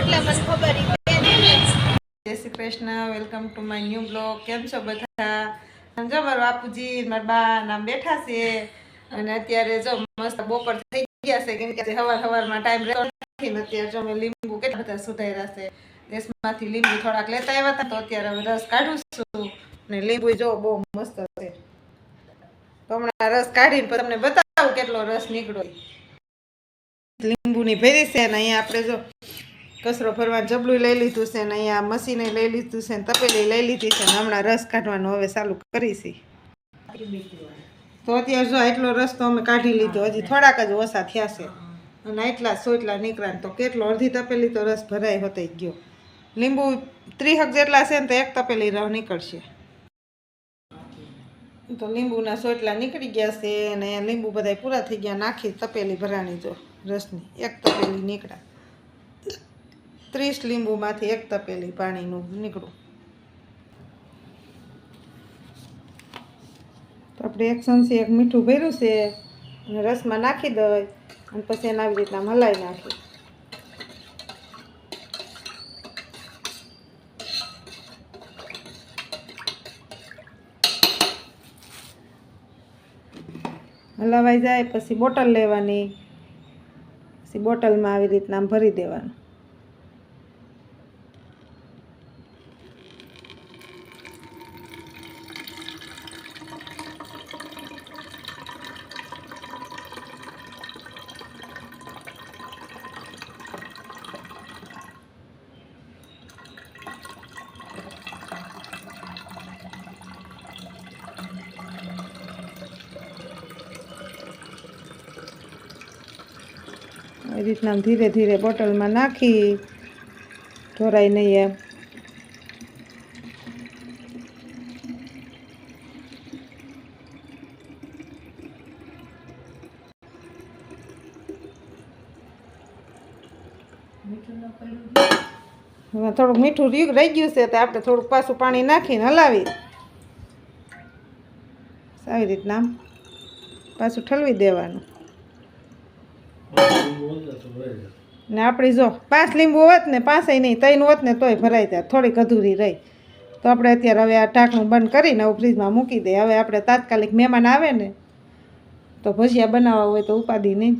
એટલે મને ખબર જય Shri Krishna, welcome to my new blog. કેમ છો બધા? જો મારા બાપુજી મારા બા નામ બેઠા છે અને અત્યારે જો મસ્ત બપોર થઈ ગયા છે, કેમ કે સવારમાં ટાઈમ રહેતો નથી ને અત્યારે જો મેં લીંબુ કેટલા બધા સુધાર્યા છે. દેશમાંથી લીંબુ થોડાક લેતા આવ્યા હતા, તો અત્યારે હવે રસ કાઢું છું ને લીંબુ જો બહુ મસ્ત છે. તો હમણાં રસ કાઢીને તમને બતાવું કેટલો રસ નીકળ્યો. લીંબુની ભેરી છે ને અહીંયા આપણે જો કચરો ભરવાનું જબલું લઈ લીધું છે ને અહીંયા મશીને લઈ લીધું છે ને તપેલી લઈ લીધી છે ને હમણાં રસ કાઢવાનું હવે ચાલુ કરીશી. તો અત્યારે જો એટલો રસ તો અમે કાઢી લીધો, હજી થોડાક જ ઓછા થયા છે અને એટલા સોટલા નીકળ્યા. તો કેટલો અડધી તપેલી તો રસ ભરાય હોતે ગયો. લીંબુ 30 જેટલા છે ને તો એક તપેલી રસ નીકળશે. તો લીંબુના સોટલા નીકળી ગયા છે અને લીંબુ બધા પૂરા થઈ ગયા. નાખી તપેલી ભરાણી જો રસની એક તપેલી નીકળ્યા. 30 લીંબુમાંથી એક તપેલી પાણીનું નીકળું. તો આપણે એક ચમચી એક મીઠું ભર્યું છે અને રસમાં નાખી દઈ અને પછી એને આવી રીતના હલાવી નાખી. હલાવાઈ જાય પછી બોટલ લેવાની, પછી બોટલમાં આવી રીતના ભરી દેવાનું. એ રીતના ધીરે ધીરે બોટલમાં નાખી ઢોરાય નહીં એમ. હવે થોડુંક મીઠું રહી ગયું છે તો આપણે થોડુંક પાછું પાણી નાખીને હલાવી આવી રીતના પાછું ઠલવી દેવાનું. ને આપણી જો 5 લીંબુ હોત ને 5 નહીં 3 હોત ને તોય ભરાઈ જાય, થોડીક અધૂરી રહી. તો આપણે અત્યારે હવે આ ઢાંકણું બંધ કરીને હવે ફ્રીજમાં મૂકી દઈએ. હવે આપણે તાત્કાલિક મહેમાન આવે ને તો ભજીયા બનાવવા હોય તો ઉપાધિ નહીં.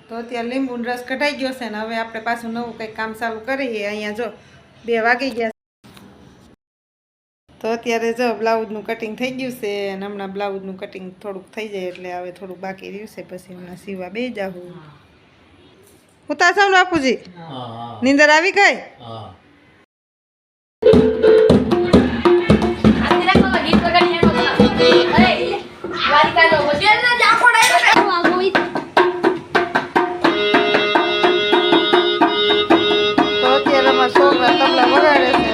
તો અત્યારે લીંબુનો રસ કઢાઈ ગયો છે ને હવે આપણે પાછું નવું કંઈક કામ ચાલુ કરીએ. અહીંયા જો 2 વાગી ગયા. તો અત્યારે જો બ્લાઉઝનું કટિંગ થઈ ગયું છે અને હમણાં બ્લાઉઝનું કટિંગ થોડુંક થઈ જાય એટલે હવે થોડુંક બાકી રહ્યું છે, પછી હમણાં સીવા બે જાઉં. હું તા સાવ બાપુજી નીંદર આવી ગઈ? તો અત્યારે અમારા છોકરા તબલા વગાડે છે.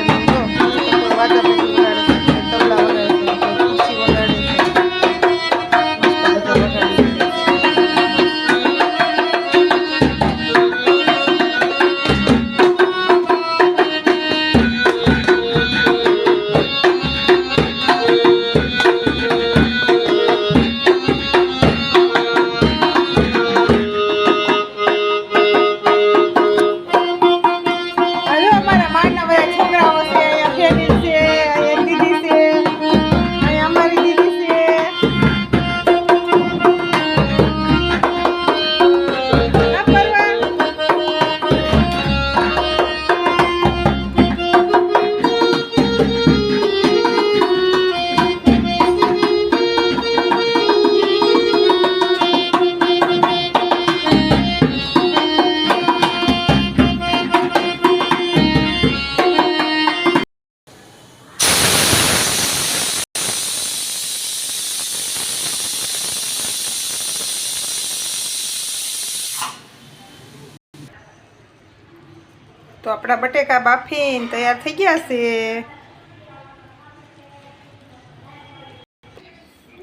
તો આપણા બટેકા બાફીને તૈયાર થઈ ગયા છે.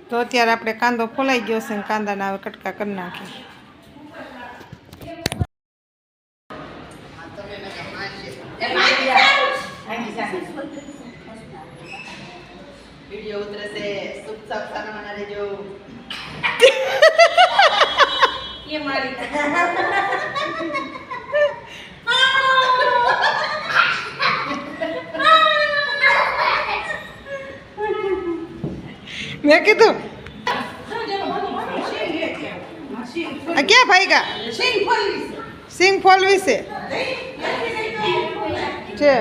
તો અત્યારે આપણે કાંદો ફોલાઈ ગયો છે ને કાંદાના હવે કટકા કરી નાખીએ. વિડિયો ઉતરશે સુપ સાપ સાના રહેજો. ये मारी મેં કીધું આ ક્યાં ભાઈગા સિંગ ફોલ વિશે છે.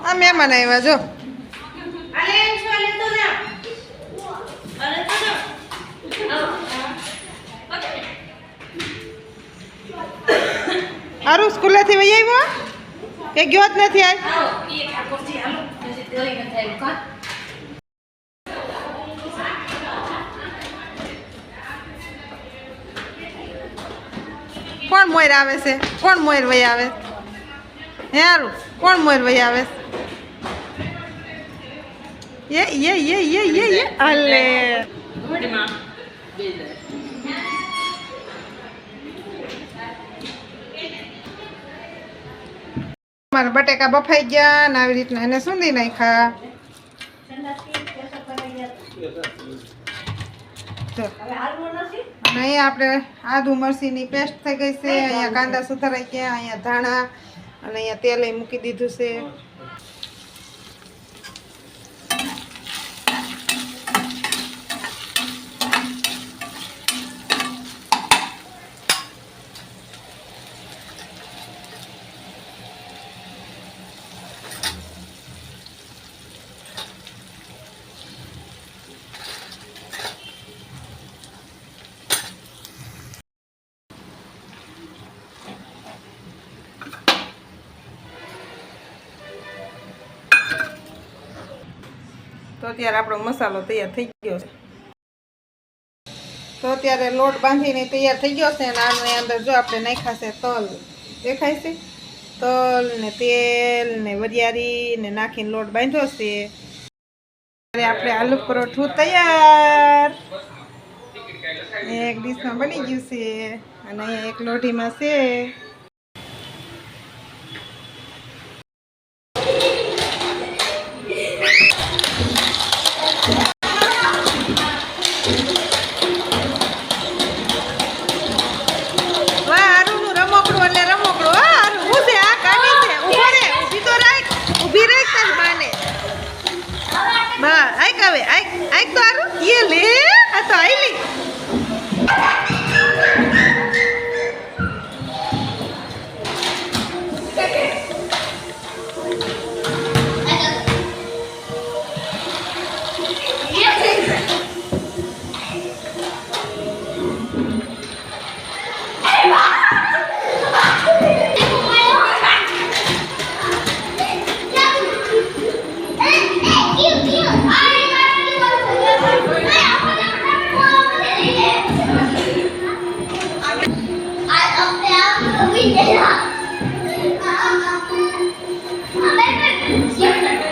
આ મહેમાન આવ્યા જો. હારું સ્કૂલેથી વહી આવ્યો કે ગયો જ નથી આજ? કોણ મોર આવે છે? કોણ મોર વહી આવે? હે હારું કોણ મોર વહી આવે? યે અલે મારા બટેકા બફાઈ ગયા ને આવી રીતના એને સૂંધી નાખ્યા. અહીંયા આપણે આદુ મરચીની પેસ્ટ થઈ ગઈ છે. અહીંયા કાંદા સુધારાઈ ગયા, અહીંયા ધાણા અને અહીંયા તેલ મૂકી દીધું છે. તો અત્યારે આપણો મસાલો તૈયાર થઈ ગયો છે. તો અત્યારે લોટ બાંધીને તૈયાર થઈ ગયો છે અને આની અંદર જો આપણે નાખ્યા છે તલ. દેખાય છે તલ ને તેલ ને વરિયાળી ને નાખીને લોટ બાંધ્યો છે. આપણે આલુ પરોઠું તૈયાર એક ડીશમાં બની ગયું છે અને અહીંયા એક લોઢીમાં છે.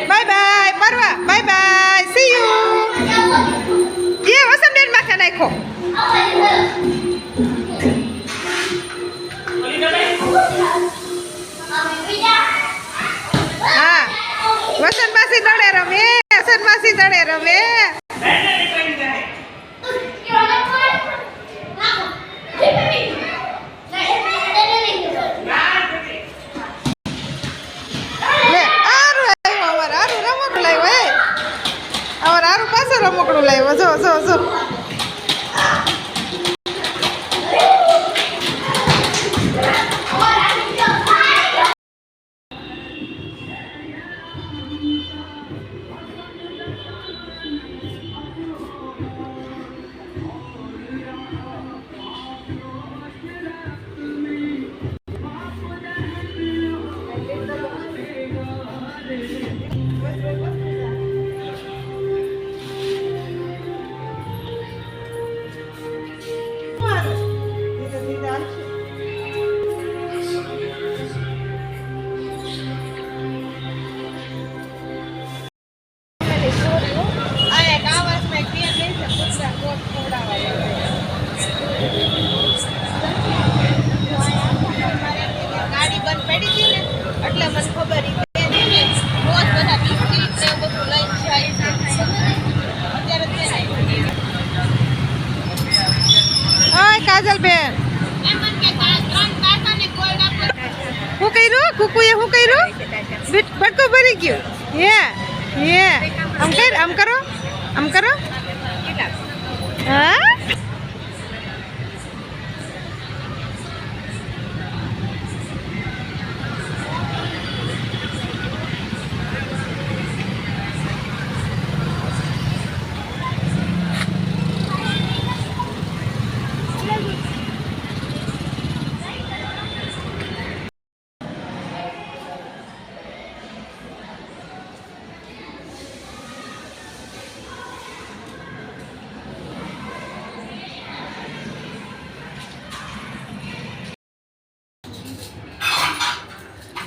Bye bye, Marwa. Bye bye. See you. Yeah, what's up, Dad? Makan aku. Ah, wasan masih dale rame. Wasan masih dale rame. રમકડું લાવ્યો જો જો જો. કાજલ બેન હું કર્યું કુકુએ હું કર્યું બટકો ભરી ગયું હે આમ કરો આમ કરો હા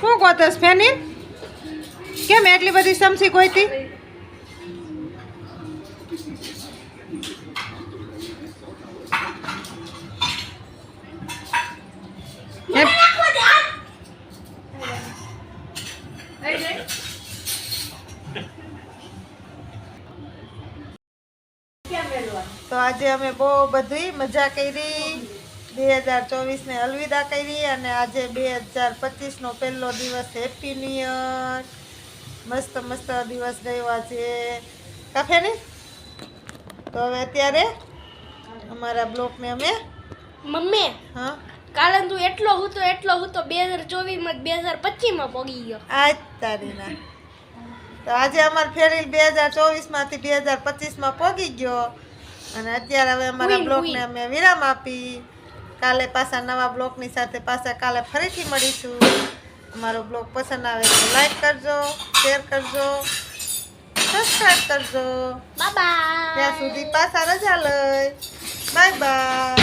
શું ગોતસ ફેની કેમ એટલી બધી સમસી ગોઈતી તો આજે અમે બહુ બધી મજા કરી 2024 ને અલવિદા કરી અને આજે 2025 નો પહેલો દિવસ હેપી ન્યુ યર મસ્ત મસ્ત દિવસ ગયો આજે કાફે ને તો હવે અત્યારે અમારા બ્લોગને અમે મમ્મી હા કાલે તું એટલો હતો 2024 માં 2025 માં પગી ગયો આજ તારીના તો આજે અમાર ફેરીલ 2024 માંથી 2025 માં પહોંચી ગયો અને અત્યારે હવે અમારા બ્લોગને અમે વિરામ આપી કાલે પાછા નવા બ્લોગની સાથે પાછા કાલે ફરીથી મળીશું અમારો બ્લોગ પસંદ આવે તો લાઈક કરજો શેર કરજો સબસ્ક્રાઈબ કરજો બાય બાય ત્યાં સુધી પાછા રજા લઈ બાય બાય